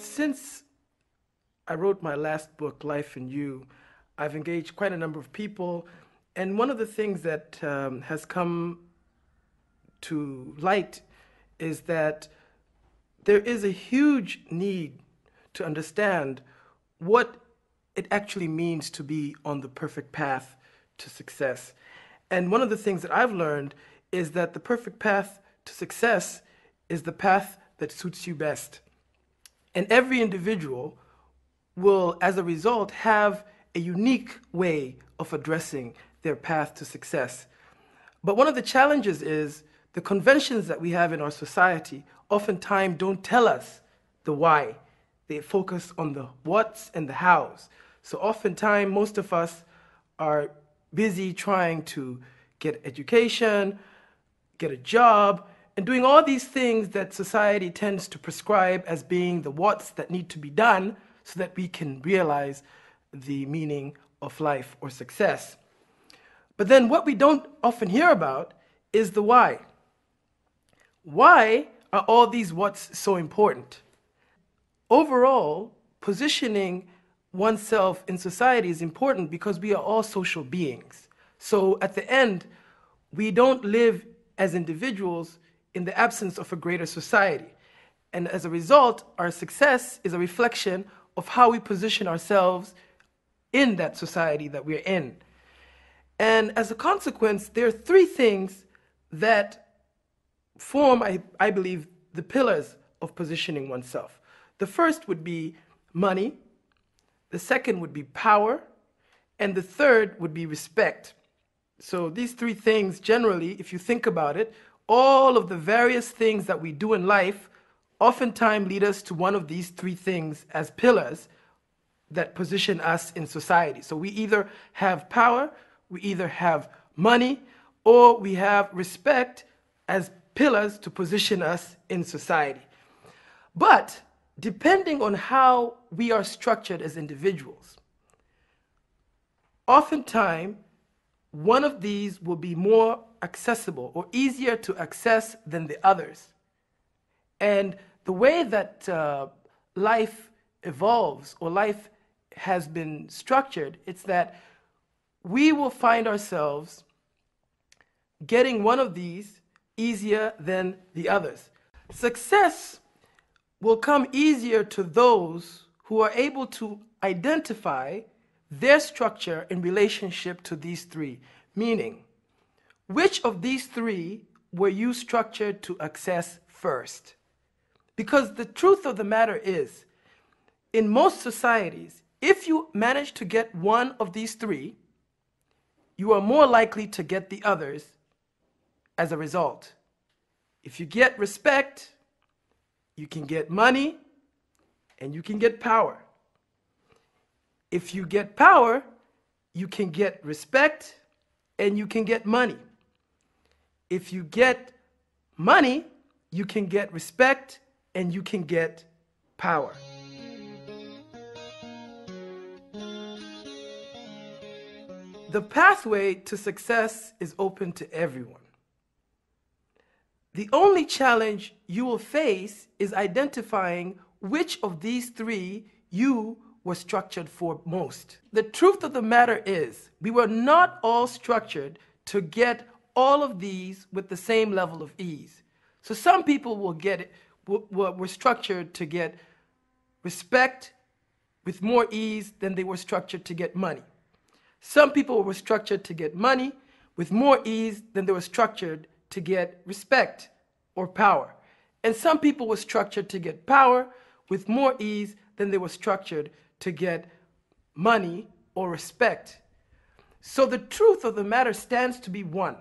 Since I wrote my last book, Life and You, I've engaged quite a number of people. And one of the things that has come to light is that there is a huge need to understand what it actually means to be on the perfect path to success. And one of the things that I've learned is that the perfect path to success is the path that suits you best. And every individual will, as a result, have a unique way of addressing their path to success. But one of the challenges is the conventions that we have in our society oftentimes don't tell us the why. They focus on the whats and the hows. So oftentimes, most of us are busy trying to get education, get a job, and doing all these things that society tends to prescribe as being the whats that need to be done so that we can realize the meaning of life or success. But then what we don't often hear about is the why. Why are all these whats so important? Overall, positioning oneself in society is important because we are all social beings. So at the end, we don't live as individuals in the absence of a greater society. And as a result, our success is a reflection of how we position ourselves in that society that we're in. And as a consequence, there are three things that form, I believe, the pillars of positioning oneself. The first would be money, the second would be power, and the third would be respect. So these three things, generally, if you think about it, all of the various things that we do in life oftentimes lead us to one of these three things as pillars that position us in society. So we either have power, we either have money, or we have respect as pillars to position us in society. But depending on how we are structured as individuals, oftentimes one of these will be more accessible or easier to access than the others. And the way that life evolves or life has been structured, it's that we will find ourselves getting one of these easier than the others. Success will come easier to those who are able to identify their structure in relationship to these three. Meaning, which of these three were you structured to access first? Because the truth of the matter is, in most societies, if you manage to get one of these three, you are more likely to get the others as a result. If you get respect, you can get money, and you can get power. If you get power, you can get respect, and you can get money. If you get money, you can get respect, and you can get power. The pathway to success is open to everyone. The only challenge you will face is identifying which of these three you were structured for most. The truth of the matter is, we were not all structured to get all of these with the same level of ease. So some people were structured to get respect with more ease than they were structured to get money. Some people were structured to get money with more ease than they were structured to get respect or power. And some people were structured to get power with more ease than they were structured to get money or respect. So the truth of the matter stands to be one.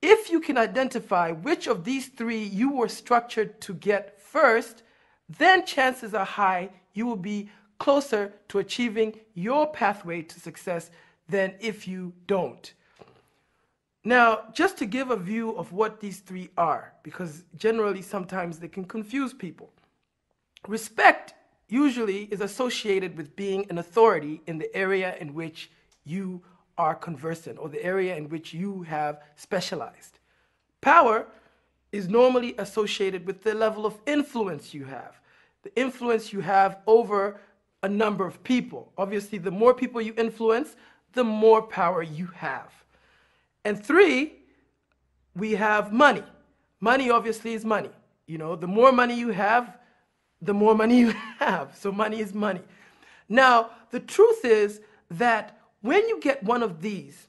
If you can identify which of these three you were structured to get first, then chances are high you will be closer to achieving your pathway to success than if you don't. Now, just to give a view of what these three are, because generally sometimes they can confuse people. Respect usually is associated with being an authority in the area in which you are conversant or the area in which you have specialized. Power is normally associated with the level of influence you have. the influence you have over a number of people. Obviously, the more people you influence, the more power you have. And 3, we have money. Money obviously is money. You know, the more money you have, the more money you have. So money is money. Now, the truth is that when you get one of these,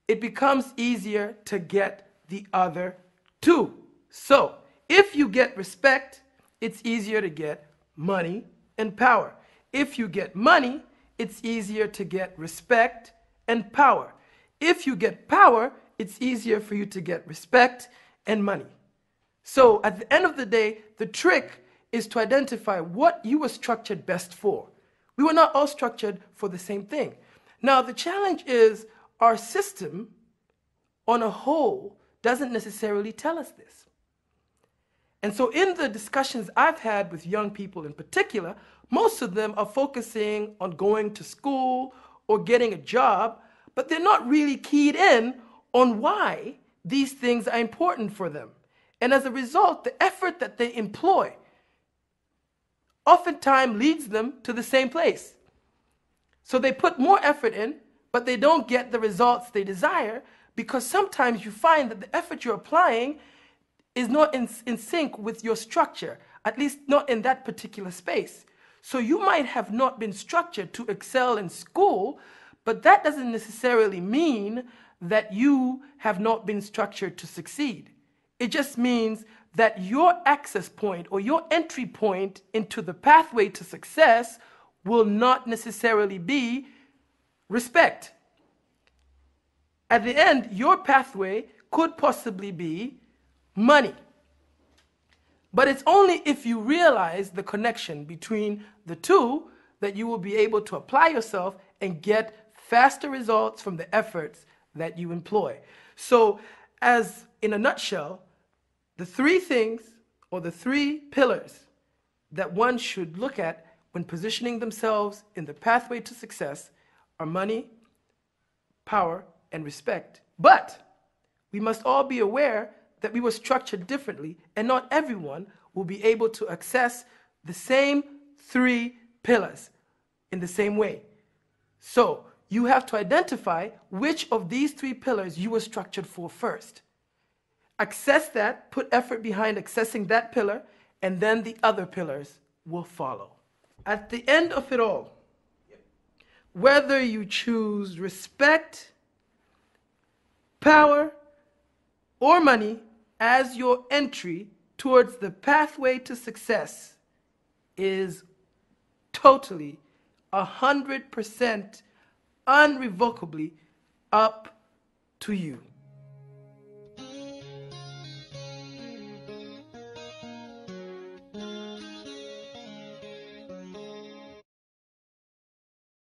it becomes easier to get the other 2. So if you get respect, it's easier to get money and power. If you get money, it's easier to get respect and power. If you get power, it's easier for you to get respect and money. So at the end of the day, the trick is to identify what you were structured best for. We were not all structured for the same thing. Now, the challenge is our system on a whole doesn't necessarily tell us this. And so in the discussions I've had with young people in particular, most of them are focusing on going to school or getting a job, but they're not really keyed in on why these things are important for them. And as a result, the effort that they employ oftentimes leads them to the same place. So they put more effort in, but they don't get the results they desire, because sometimes you find that the effort you're applying is not in sync with your structure, at least not in that particular space. So you might have not been structured to excel in school, but that doesn't necessarily mean that you have not been structured to succeed. It just means that your access point or your entry point into the pathway to success will not necessarily be respect. At the end, your pathway could possibly be money. But it's only if you realize the connection between the two that you will be able to apply yourself and get faster results from the efforts that you employ. So, as in a nutshell, the 3 things or the 3 pillars that one should look at when positioning themselves in the pathway to success are money, power, and respect. But we must all be aware that we were structured differently, and not everyone will be able to access the same 3 pillars in the same way. So you have to identify which of these 3 pillars you were structured for first. Access that, put effort behind accessing that pillar, and then the other pillars will follow. At the end of it all, whether you choose respect, power, or money as your entry towards the pathway to success is totally, 100%, unrevocably up to you.